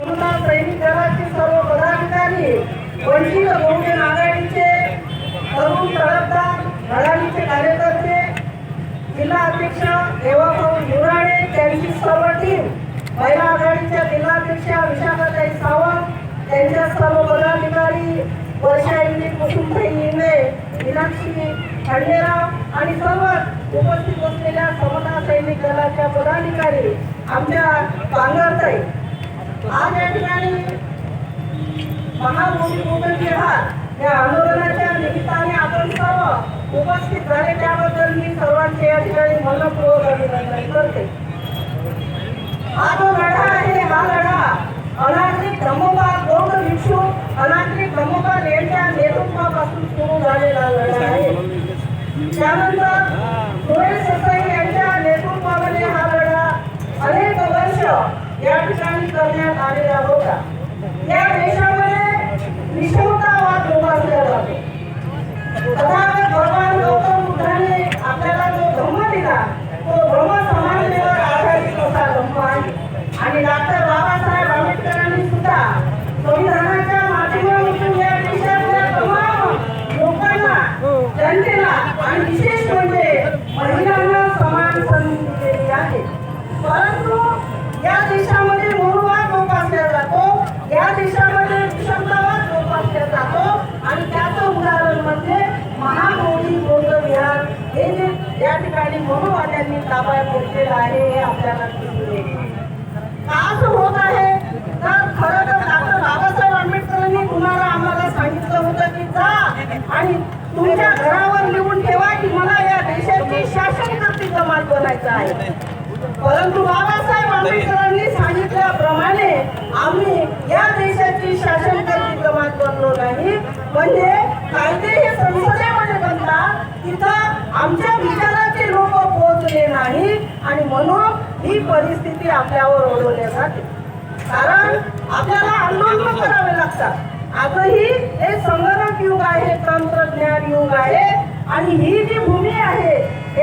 सैनिक दलाचे सर्व पदाधिकारी, वंचित बहुजन आघाडीचे तरुण तळपदार, घडालीचे कार्यकर्ते, जिल्हा अध्यक्ष देवाभाऊ युराडे त्यांची सर्व टीम, महिला आघाडीच्या जिल्हाध्यक्षा विशाखाताई सावंत, त्यांच्या सर्व पदाधिकारी, वर्षा इंगळे, कुसुमताई इंगळे, मीनाक्षी खंडेराव आणि सर्व उपस्थित असलेल्या समता सैनिक दलाच्या पदाधिकारी, आमच्या पांगरताई, आज या ठिकाणी महामोदी विहार या आंदोलनाच्या निमित्ताने आपण सर्व उपस्थित झाले त्याबद्दल मी सर्वांचे या ठिकाणी मनपूर्वक अभिनंदन करते। हा जो लढा आहे, हा लढा अनागरिक धम्मपाल बौद्ध भिक्षू अनागरिक धम्मपाल यांच्या नेतृत्वापासून सुरू झालेला लढा आहे। त्यानंतर सुरेश ससाई यांच्या नेतृत्वामध्ये हा लढा अनेक वर्ष या ठिकाणी करण्यात आलेला होता। या देशामध्ये विषमतावाद जोपासला जातो। तथागत भगवान गौतम बुद्धाने आपल्याला जो धम्म दिला तो धम्म समानतेवर आधारित असा धम्म आहे आणि डॉक्टर बाबासाहेब आंबेडकरांनी सुद्धा संविधानाच्या माध्यमातून या देशातल्या तमाम लोकांना, जनतेला आणि विशेष म्हणजे महिलांना समान संधी दिलेली आहे। परंतु या देशामध्ये मोहवाद जोपासला जातो, या देशामध्ये विषमतावाद जोपासला जातो आणि त्याचं उदाहरण म्हणजे महामोदी बौद्ध विहार हे जे या ठिकाणी मोहवाद्यांनी ताब्यात घेतलेलं आहे हे आपल्याला दिसून येते। का असं होत आहे तर खरं तर डॉक्टर बाबासाहेब आंबेडकरांनी तुम्हाला आम्हाला सांगितलं होतं की जा आणि तुमच्या घरावर लिहून ठेवा की मला या देशाची शासनकर्ती जमात बनायचं आहे। परंतु बाबासाहेब आंबेडकरांनी सांगितल्याप्रमाणे आम्ही या देशाची शासनकर्ती जमात बनलो नाही। म्हणजे कायदे हे संसदेमध्ये बनतात, तिथं आमच्या विचाराचे लोक पोहोचले नाही आणि म्हणून ही परिस्थिती आपल्यावर ओढवली जाते। कारण आपल्याला आंदोलन करावे लागतात। आजही हे संगणक युग आहे, तंत्रज्ञान युग आहे आणि ही जी भूमी आहे